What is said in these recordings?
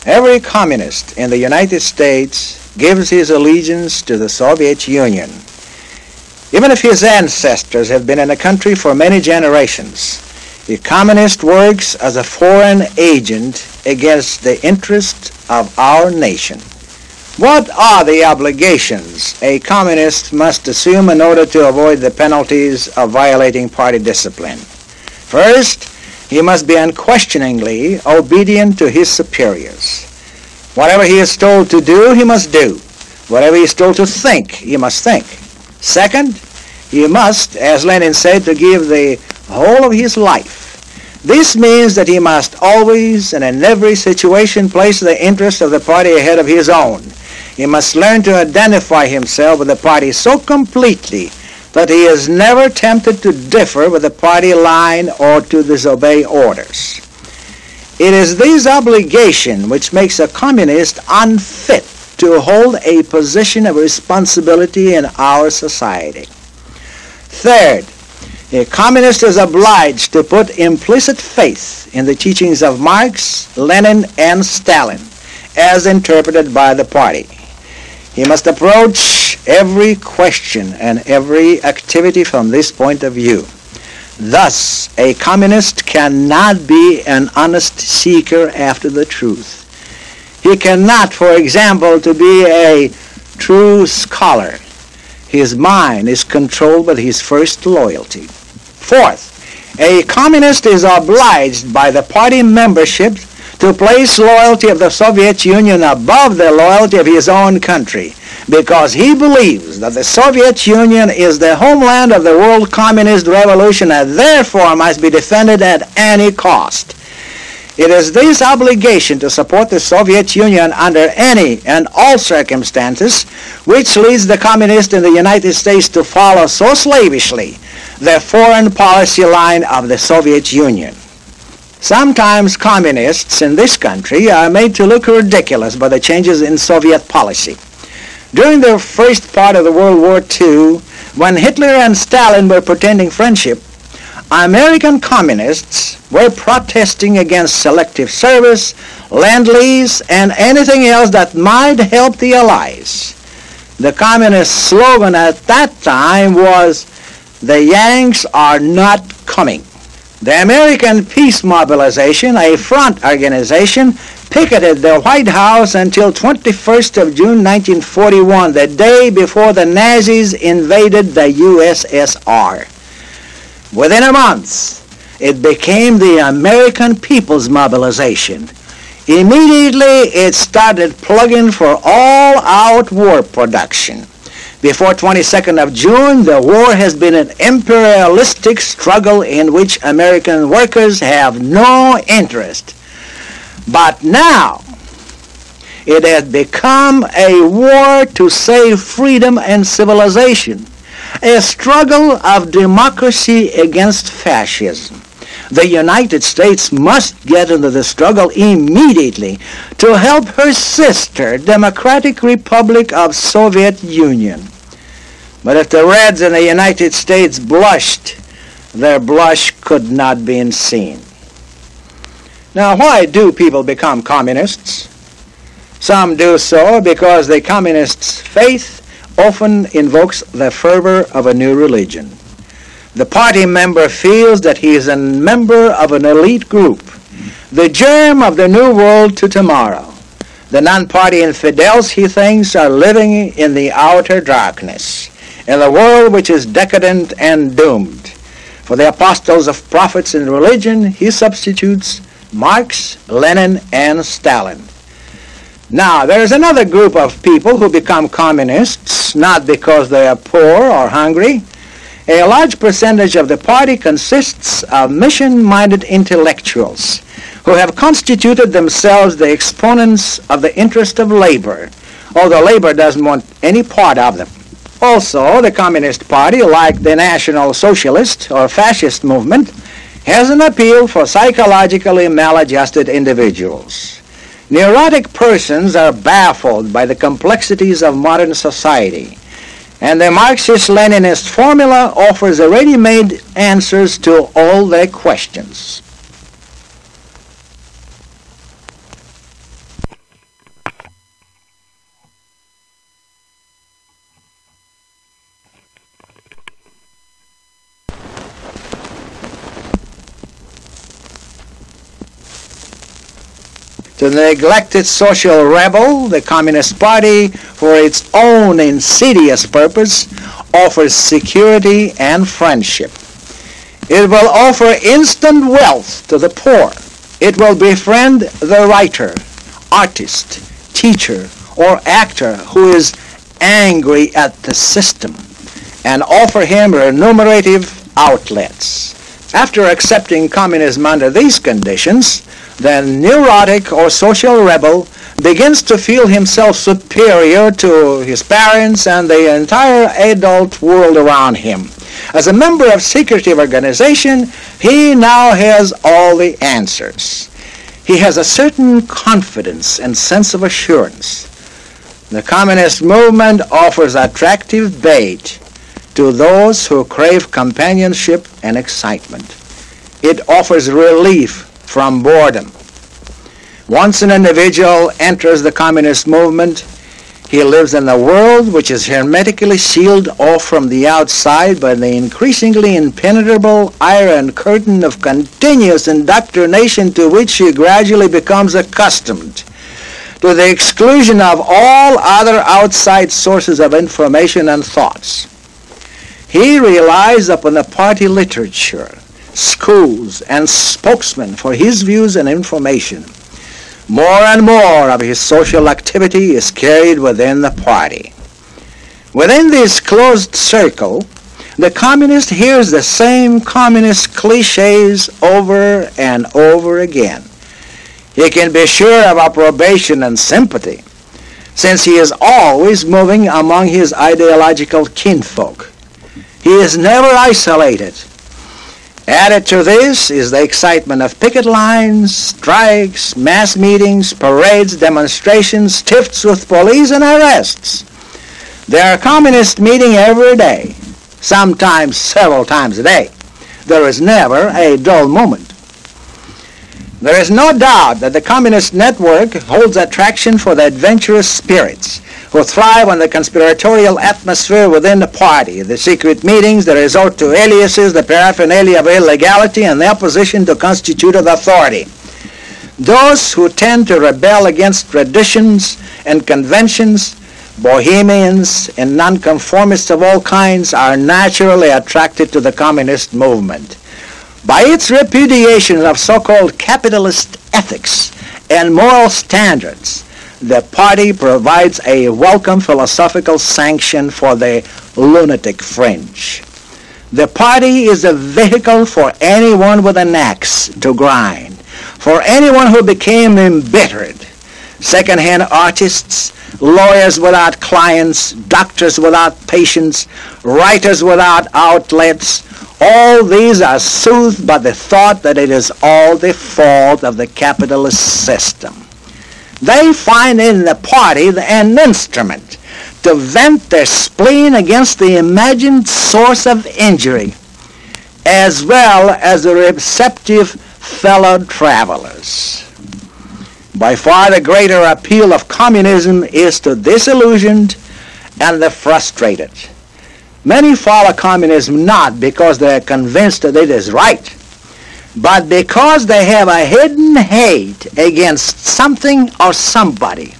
Every communist in the United States gives his allegiance to the Soviet Union. Even if his ancestors have been in the country for many generations, the communist works as a foreign agent against the interests of our nation. What are the obligations a communist must assume in order to avoid the penalties of violating party discipline? First, he must be unquestioningly obedient to his superiors. Whatever he is told to do, he must do. Whatever he is told to think, he must think. Second, he must, as Lenin said, to give the whole of his life. This means that he must always and in every situation place the interest of the party ahead of his own. He must learn to identify himself with the party so completely that he is never tempted to differ with the party line or to disobey orders. It is this obligation which makes a communist unfit to hold a position of responsibility in our society. Third, a communist is obliged to put implicit faith in the teachings of Marx, Lenin, and Stalin, as interpreted by the party. He must approach every question and every activity from this point of view. Thus, a communist cannot be an honest seeker after the truth. He cannot, for example, to be a true scholar. His mind is controlled by his first loyalty. Fourth, a communist is obliged by the party membership to place loyalty of the Soviet Union above the loyalty of his own country, because he believes that the Soviet Union is the homeland of the world communist revolution and therefore must be defended at any cost. It is this obligation to support the Soviet Union under any and all circumstances which leads the communists in the United States to follow so slavishly the foreign policy line of the Soviet Union. Sometimes communists in this country are made to look ridiculous by the changes in Soviet policy. During the first part of the World War II, when Hitler and Stalin were pretending friendship, American communists were protesting against selective service, Lend-Lease, and anything else that might help the Allies. The communist slogan at that time was, "The Yanks are not coming." The American Peace Mobilization, a front organization, picketed the White House until 21st of June 1941, the day before the Nazis invaded the USSR. Within a month, it became the American People's Mobilization. Immediately, it started plugging for all-out war production. Before 22nd of June, the war has been an imperialistic struggle in which American workers have no interest. But now, it has become a war to save freedom and civilization, a struggle of democracy against fascism. The United States must get into the struggle immediately to help her sister, Democratic Republic of Soviet Union. But if the Reds in the United States blushed, their blush could not be seen. Now, why do people become communists? Some do so because the communist's faith often invokes the fervor of a new religion. The party member feels that he is a member of an elite group, the germ of the new world to tomorrow. The non-party infidels, he thinks, are living in the outer darkness, in a world which is decadent and doomed. For the apostles of prophets in religion, he substitutes Marx, Lenin, and Stalin. Now, there is another group of people who become communists, not because they are poor or hungry. A large percentage of the party consists of mission-minded intellectuals who have constituted themselves the exponents of the interest of labor, although labor doesn't want any part of them. Also, the Communist Party, like the National Socialist or Fascist movement, has an appeal for psychologically maladjusted individuals. Neurotic persons are baffled by the complexities of modern society, and the Marxist-Leninist formula offers the ready-made answers to all their questions. To the neglected social rebel, the Communist Party, for its own insidious purpose, offers security and friendship. It will offer instant wealth to the poor. It will befriend the writer, artist, teacher, or actor who is angry at the system and offer him remunerative outlets. After accepting communism under these conditions, the neurotic or social rebel begins to feel himself superior to his parents and the entire adult world around him. As a member of secretive organization, he now has all the answers. He has a certain confidence and sense of assurance. The communist movement offers attractive bait to those who crave companionship and excitement. It offers relief from boredom. Once an individual enters the communist movement, he lives in a world which is hermetically sealed off from the outside by the increasingly impenetrable iron curtain of continuous indoctrination to which he gradually becomes accustomed, to the exclusion of all other outside sources of information and thoughts. He relies upon the party literature, schools, and spokesmen for his views and information. More and more of his social activity is carried within the party. Within this closed circle, the communist hears the same communist cliches over and over again. He can be sure of approbation and sympathy, since he is always moving among his ideological kinfolk. He is never isolated. Added to this is the excitement of picket lines, strikes, mass meetings, parades, demonstrations, tiffs with police, and arrests. There are communists meeting every day, sometimes several times a day. There is never a dull moment. There is no doubt that the communist network holds attraction for the adventurous spirits who thrive on the conspiratorial atmosphere within the party, the secret meetings, the resort to aliases, the paraphernalia of illegality, and the opposition to constituted authority. Those who tend to rebel against traditions and conventions, bohemians and nonconformists of all kinds, are naturally attracted to the communist movement. By its repudiation of so-called capitalist ethics and moral standards, the party provides a welcome philosophical sanction for the lunatic fringe. The party is a vehicle for anyone with an axe to grind, for anyone who became embittered. Second-hand artists, lawyers without clients, doctors without patients, writers without outlets, all these are soothed by the thought that it is all the fault of the capitalist system. They find in the party an instrument to vent their spleen against the imagined source of injury, as well as the receptive fellow travelers. By far the greater appeal of communism is to the disillusioned and the frustrated. Many follow communism not because they are convinced that it is right, but because they have a hidden hate against something or somebody.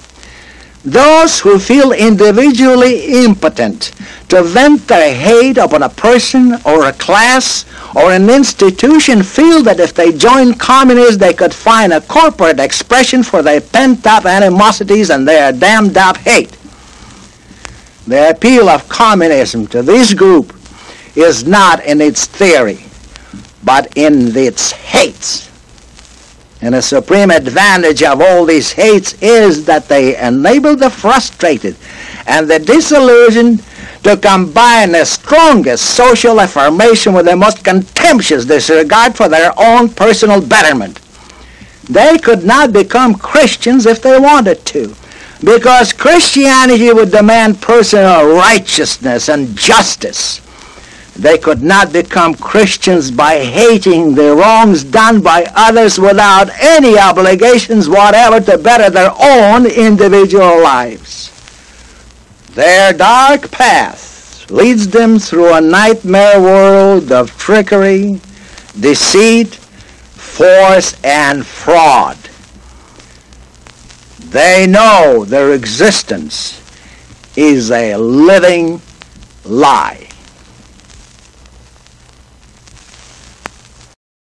Those who feel individually impotent to vent their hate upon a person or a class or an institution feel that if they joined communism they could find a corporate expression for their pent-up animosities and their dammed-up hate. The appeal of communism to this group is not in its theory, but in its hates. And the supreme advantage of all these hates is that they enable the frustrated and the disillusioned to combine the strongest social affirmation with the most contemptuous disregard for their own personal betterment. They could not become Christians if they wanted to, because Christianity would demand personal righteousness and justice. They could not become Christians by hating the wrongs done by others without any obligations whatever to better their own individual lives. Their dark path leads them through a nightmare world of trickery, deceit, force, and fraud. They know their existence is a living lie.